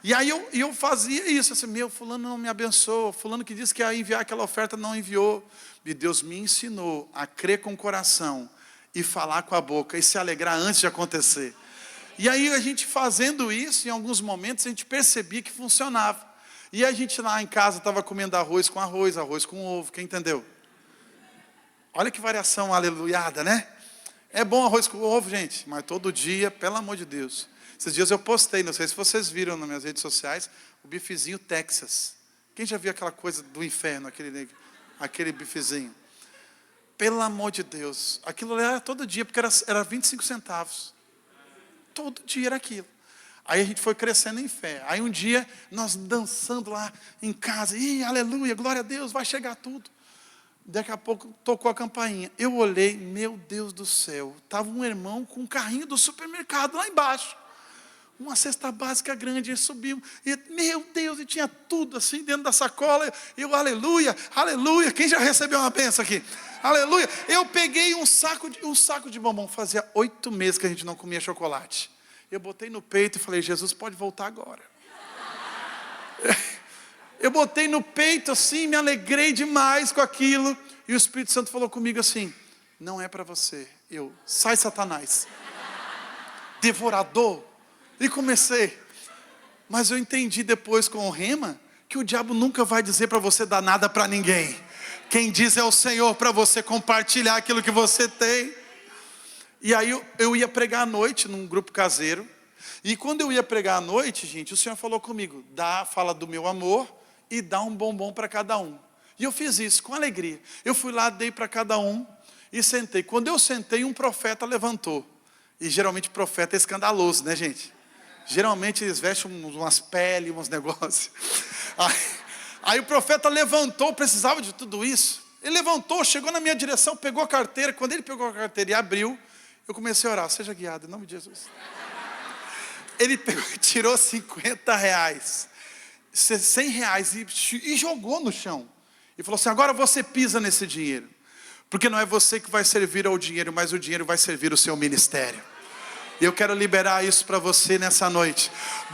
E aí eu fazia isso, assim, fulano não me abençoa, fulano que disse que ia enviar aquela oferta não enviou. E Deus me ensinou a crer com o coração e falar com a boca e se alegrar antes de acontecer. E aí a gente fazendo isso, em alguns momentos a gente percebia que funcionava. E a gente lá em casa estava comendo arroz com ovo, quem entendeu? Olha que variação aleluiada, né? É bom arroz com ovo, gente, mas todo dia, pelo amor de Deus. Esses dias eu postei, não sei se vocês viram nas minhas redes sociais, o bifezinho Texas. Quem já viu aquela coisa do inferno, aquele bifezinho? Pelo amor de Deus, aquilo era todo dia, porque era 25 centavos. Todo dia era aquilo. Aí a gente foi crescendo em fé. Aí um dia, nós dançando lá em casa, aleluia, glória a Deus, vai chegar tudo. Daqui a pouco tocou a campainha. Eu olhei, meu Deus do céu, estava um irmão com um carrinho do supermercado lá embaixo. Uma cesta básica grande, ele subiu, e meu Deus, e tinha tudo assim dentro da sacola. Eu, aleluia, aleluia. Quem já recebeu uma benção aqui? Aleluia. Eu peguei um saco de bombom. Fazia 8 meses que a gente não comia chocolate. Eu botei no peito e falei, Jesus, pode voltar agora. Eu botei no peito assim, me alegrei demais com aquilo. E o Espírito Santo falou comigo assim, não é para você. Eu, sai Satanás, devorador. E comecei. Mas eu entendi depois com o rema, que o diabo nunca vai dizer para você dar nada para ninguém. Quem diz é o Senhor para você compartilhar aquilo que você tem. E aí eu ia pregar à noite num grupo caseiro. E quando eu ia pregar à noite, gente, o Senhor falou comigo, fala do meu amor e dá um bombom para cada um. E eu fiz isso com alegria. Eu fui lá, dei para cada um e sentei. Quando eu sentei, um profeta levantou. E geralmente profeta é escandaloso, né, gente? Geralmente eles vestem umas peles, uns negócios. Aí o profeta levantou, precisava de tudo isso. Ele levantou, chegou na minha direção, pegou a carteira. Quando ele pegou a carteira e abriu, eu comecei a orar, seja guiado, em nome de Jesus. Ele tirou R$50, R$100 e jogou no chão. E falou assim, agora você pisa nesse dinheiro. Porque não é você que vai servir ao dinheiro, mas o dinheiro vai servir o seu ministério. E eu quero liberar isso para você nessa noite.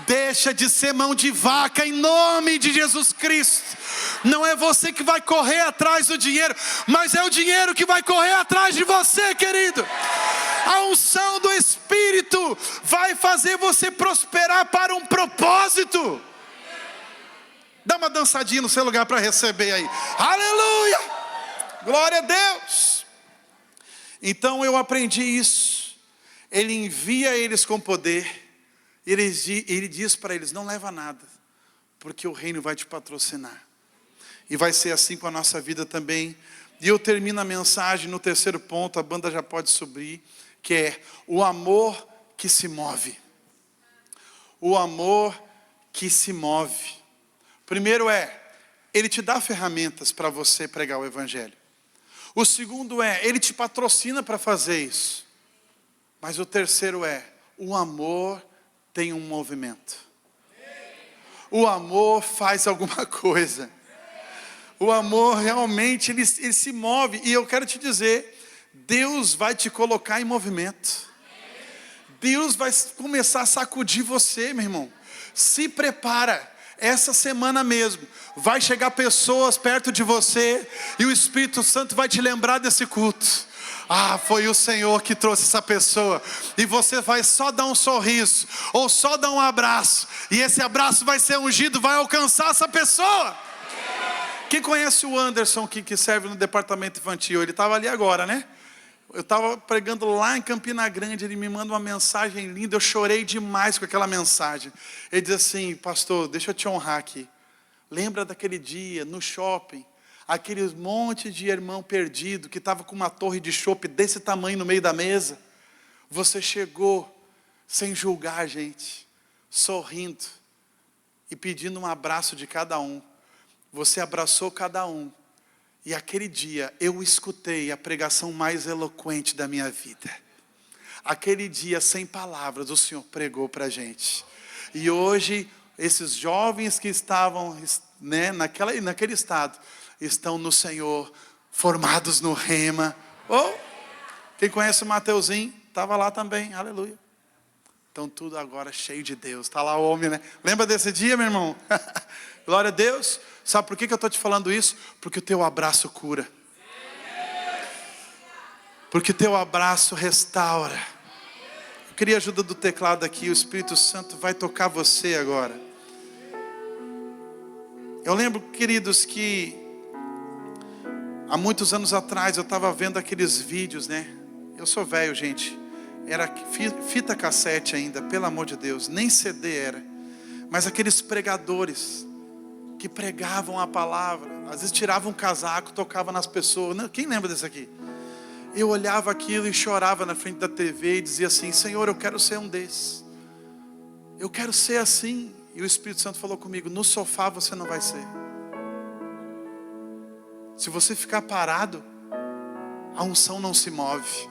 Deixa de ser mão de vaca em nome de Jesus Cristo. Não é você que vai correr atrás do dinheiro, mas é o dinheiro que vai correr atrás de você, querido. A unção do Espírito vai fazer você prosperar para um propósito. Dá uma dançadinha no seu lugar para receber aí. Aleluia! Glória a Deus. Então eu aprendi isso. Ele envia eles com poder. Ele diz para eles, não leva nada, porque o reino vai te patrocinar. E vai ser assim com a nossa vida também. E eu termino a mensagem no terceiro ponto, a banda já pode subir, que é o amor que se move. O amor que se move. Primeiro ele te dá ferramentas para você pregar o evangelho. O segundo ele te patrocina para fazer isso. Mas o terceiro o amor tem um movimento. O amor faz alguma coisa. O amor realmente, ele se move. E eu quero te dizer, Deus vai te colocar em movimento. Deus vai começar a sacudir você, meu irmão. Se prepara. Essa semana mesmo, vai chegar pessoas perto de você e o Espírito Santo vai te lembrar desse culto. Foi o Senhor que trouxe essa pessoa. E você vai só dar um sorriso, ou só dar um abraço. E esse abraço vai ser ungido, vai alcançar essa pessoa. Quem conhece o Anderson que serve no departamento infantil? Ele estava ali agora, né? Eu estava pregando lá em Campina Grande, ele me manda uma mensagem linda, eu chorei demais com aquela mensagem. Ele diz assim, pastor, deixa eu te honrar aqui. Lembra daquele dia no shopping, aquele monte de irmão perdido que estava com uma torre de chopp desse tamanho no meio da mesa? Você chegou sem julgar a gente, sorrindo e pedindo um abraço de cada um. Você abraçou cada um. E aquele dia eu escutei a pregação mais eloquente da minha vida. Aquele dia, sem palavras, o Senhor pregou para a gente. E hoje, esses jovens que estavam, né, naquele estado, estão no Senhor, formados no rema. Oh, quem conhece o Mateuzinho, estava lá também, aleluia. Então tudo agora cheio de Deus. Está lá o homem, né? Lembra desse dia, meu irmão? Glória a Deus. Sabe por que eu estou te falando isso? Porque o teu abraço cura. Porque o teu abraço restaura. Eu queria a ajuda do teclado aqui. O Espírito Santo vai tocar você agora. Eu lembro, queridos, que há muitos anos atrás eu estava vendo aqueles vídeos, né? Eu sou velho, gente. Era fita cassete ainda, pelo amor de Deus. Nem CD era. Mas aqueles pregadores que pregavam a palavra. Às vezes tiravam um casaco, tocavam nas pessoas. Quem lembra desse aqui? Eu olhava aquilo e chorava na frente da TV e dizia assim: Senhor, eu quero ser um desses. Eu quero ser assim. E o Espírito Santo falou comigo: no sofá você não vai ser. Se você ficar parado, a unção não se move.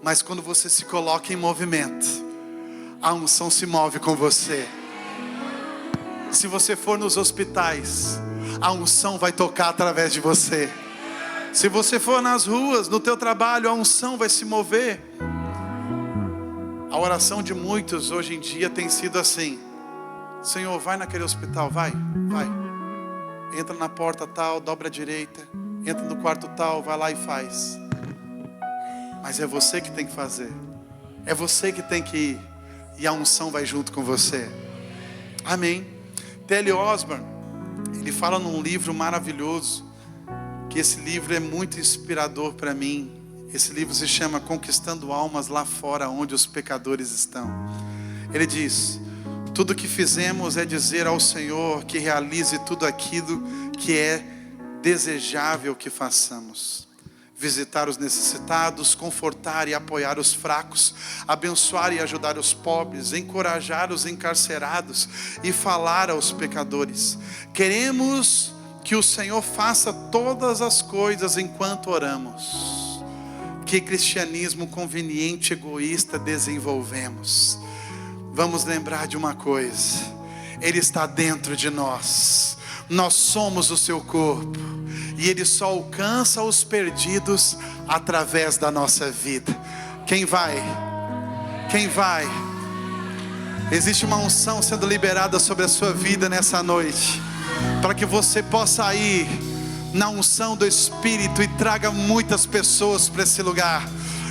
Mas quando você se coloca em movimento, a unção se move com você. Se você for nos hospitais, a unção vai tocar através de você. Se você for nas ruas, no teu trabalho, a unção vai se mover. A oração de muitos hoje em dia tem sido assim: Senhor, vai naquele hospital, vai. Entra na porta tal, dobra a direita. Entra no quarto tal, vai lá e faz. Mas é você que tem que fazer. É você que tem que ir. E a unção vai junto com você. Amém. T.L. Osborne, ele fala num livro maravilhoso, que esse livro é muito inspirador para mim. Esse livro se chama Conquistando Almas Lá Fora, Onde os Pecadores Estão. Ele diz: tudo que fizemos é dizer ao Senhor que realize tudo aquilo que é desejável que façamos. Visitar os necessitados, confortar e apoiar os fracos, abençoar e ajudar os pobres, encorajar os encarcerados e falar aos pecadores. Queremos que o Senhor faça todas as coisas enquanto oramos. Que cristianismo conveniente e egoísta desenvolvemos? Vamos lembrar de uma coisa: Ele está dentro de nós. Nós somos o seu corpo. E Ele só alcança os perdidos através da nossa vida. Quem vai? Quem vai? Existe uma unção sendo liberada sobre a sua vida nessa noite, para que você possa ir na unção do Espírito e traga muitas pessoas para esse lugar.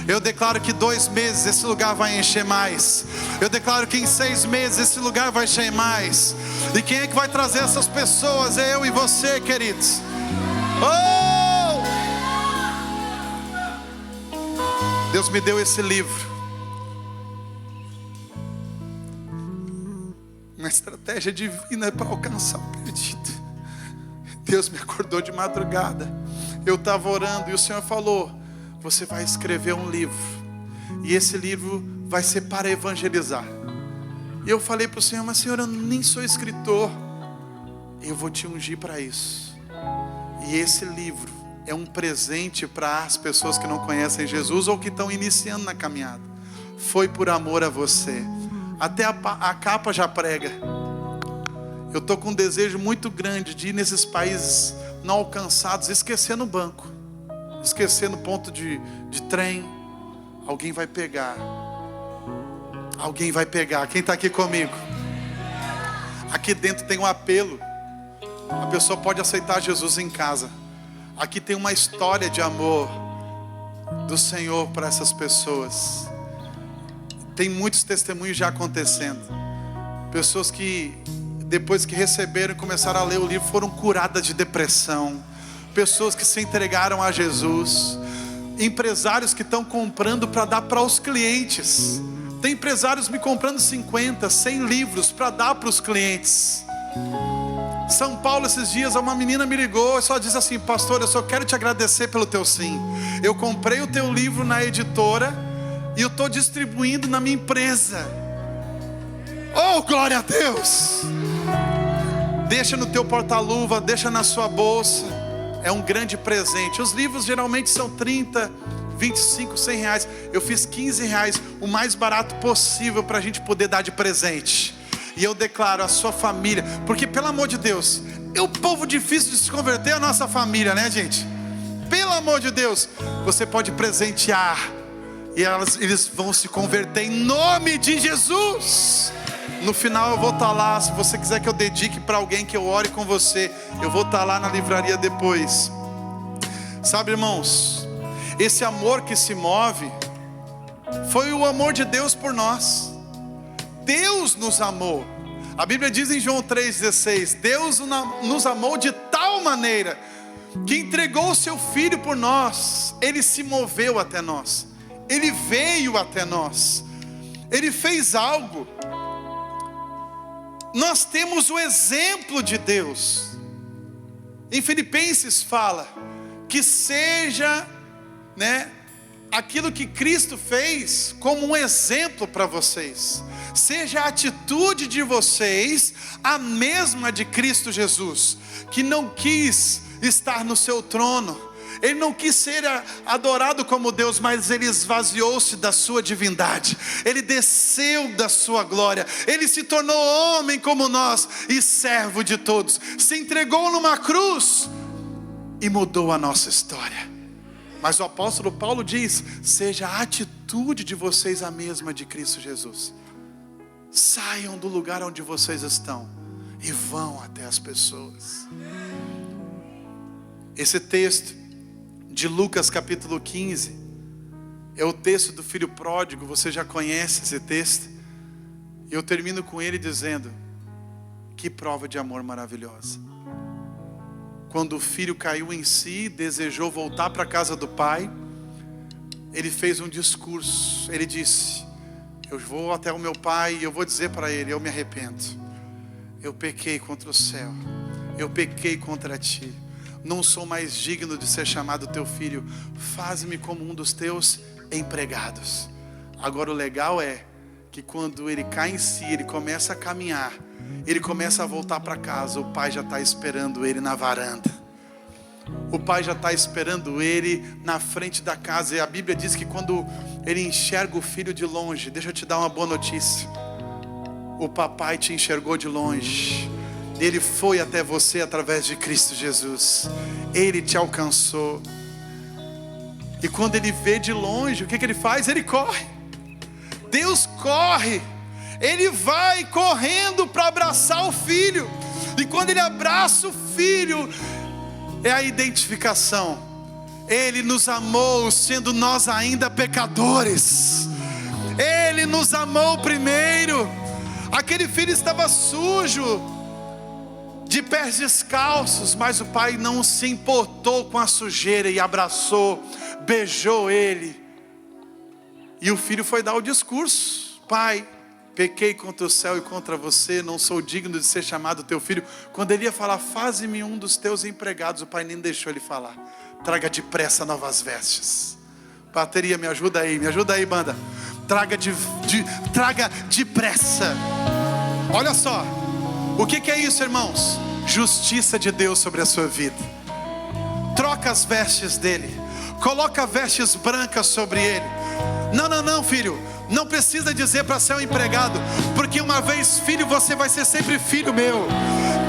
Eu declaro que 2 meses esse lugar vai encher mais. Eu declaro que em 6 meses esse lugar vai encher mais. E quem é que vai trazer essas pessoas? É eu e você, queridos. Oh! Deus me deu esse livro. Uma estratégia divina para alcançar o perdido. Deus me acordou de madrugada. Eu estava orando e o Senhor falou: você vai escrever um livro. E esse livro vai ser para evangelizar. E eu falei para o Senhor: mas Senhor, eu nem sou escritor. Eu vou te ungir para isso. E esse livro é um presente para as pessoas que não conhecem Jesus ou que estão iniciando na caminhada. Foi por amor a você. Até a capa já prega. Eu estou com um desejo muito grande de ir nesses países não alcançados, esquecendo o banco, esquecendo o ponto de trem. Alguém vai pegar. Alguém vai pegar. Quem está aqui comigo? Aqui dentro tem um apelo. A pessoa pode aceitar Jesus em casa. Aqui tem uma história de amor do Senhor para essas pessoas. Tem muitos testemunhos já acontecendo. Pessoas que depois que receberam e começaram a ler o livro foram curadas de depressão. Pessoas que se entregaram a Jesus. Empresários que estão comprando para dar para os clientes. Tem empresários me comprando 50, 100 livros para dar para os clientes. São Paulo, esses dias, uma menina me ligou e só disse assim: pastor, eu só quero te agradecer pelo teu sim. Eu comprei o teu livro na editora e eu estou distribuindo na minha empresa. Oh, glória a Deus! Deixa no teu porta-luva, deixa na sua bolsa. É um grande presente. Os livros geralmente são 30, 25, 100 reais. Eu fiz 15 reais, o mais barato possível para a gente poder dar de presente. E eu declaro a sua família, porque pelo amor de Deus, é o povo difícil de se converter, a nossa família, né, gente? Pelo amor de Deus, você pode presentear e eles vão se converter em nome de Jesus. No final eu vou estar lá. Se você quiser que eu dedique para alguém, que eu ore com você, eu vou estar lá na livraria depois. Sabe, irmãos, esse amor que se move foi o amor de Deus por nós. Deus nos amou. A Bíblia diz em João 3,16: Deus nos amou de tal maneira que entregou o seu Filho por nós. Ele se moveu até nós, Ele veio até nós, Ele fez algo. Nós temos o exemplo de Deus. Em Filipenses fala que seja, aquilo que Cristo fez como um exemplo para vocês. Seja a atitude de vocês a mesma de Cristo Jesus, que não quis estar no seu trono. Ele não quis ser adorado como Deus, mas Ele esvaziou-se da sua divindade. Ele desceu da sua glória. Ele se tornou homem como nós e servo de todos. Se entregou numa cruz e mudou a nossa história. Mas o apóstolo Paulo diz: seja a atitude de vocês a mesma de Cristo Jesus. Saiam do lugar onde vocês estão e vão até as pessoas. Esse texto de Lucas capítulo 15 é o texto do filho pródigo. Você já conhece esse texto. E eu termino com ele dizendo: que prova de amor maravilhosa. Quando o filho caiu em si, desejou voltar para a casa do pai, ele fez um discurso. Ele disse: eu vou até o meu pai e eu vou dizer para ele: eu me arrependo, eu pequei contra o céu, eu pequei contra ti, não sou mais digno de ser chamado teu filho, faz-me como um dos teus empregados. Agora o legal é que quando ele cai em si, ele começa a caminhar, ele começa a voltar para casa, o pai já está esperando ele na varanda. O pai já está esperando ele na frente da casa. E a Bíblia diz que quando ele enxerga o filho de longe, deixa eu te dar uma boa notícia: o papai te enxergou de longe. Ele foi até você através de Cristo Jesus. Ele te alcançou. E quando ele vê de longe, o que ele faz? Ele corre. Deus corre. Ele vai correndo para abraçar o filho. E quando ele abraça o filho, é a identificação. Ele nos amou sendo nós ainda pecadores. Ele nos amou primeiro. Aquele filho estava sujo, de pés descalços, mas o pai não se importou com a sujeira e abraçou, beijou ele. E o filho foi dar o discurso: pai, pequei contra o céu e contra você, não sou digno de ser chamado teu filho. Quando ele ia falar: faze-me um dos teus empregados, o pai nem deixou ele falar. Traga depressa novas vestes. Bateria, me ajuda aí banda. Traga depressa. Olha só, o que é isso, irmãos? Justiça de Deus sobre a sua vida. Troca as vestes dele, coloca vestes brancas sobre ele. Não, filho, não precisa dizer para ser um empregado, porque uma vez filho, você vai ser sempre filho meu.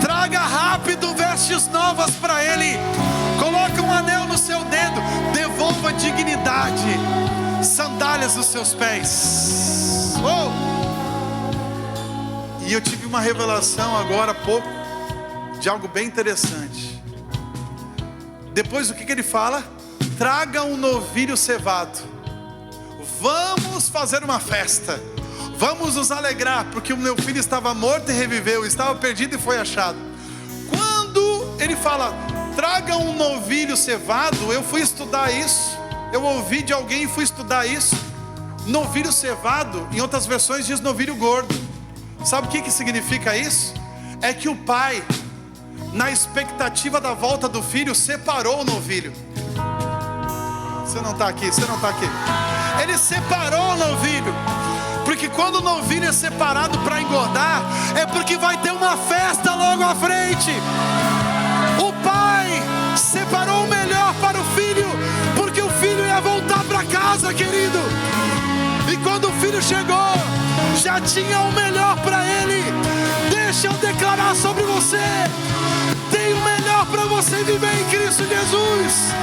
Traga rápido vestes novas para ele. Coloca um anel no seu dedo, devolva dignidade, sandálias nos seus pés. E eu tive uma revelação agora há pouco de algo bem interessante. Depois o que ele fala? Traga um novilho cevado. Vamos fazer uma festa. Vamos nos alegrar, porque o meu filho estava morto e reviveu, estava perdido e foi achado. Quando ele fala, traga um novilho cevado, eu fui estudar isso. Eu ouvi de alguém e fui estudar isso. Novilho cevado, em outras versões diz novilho gordo. Sabe o que significa isso? É que o pai, na expectativa da volta do filho, separou o novilho. Você não está aqui. Ele separou o novilho, porque quando o novilho é separado para engordar, é porque vai ter uma festa logo à frente. O pai separou o melhor para o filho, porque o filho ia voltar para casa, querido. E quando o filho chegou, já tinha o melhor para ele. Deixa eu declarar sobre você: tem o melhor para você viver em Cristo Jesus.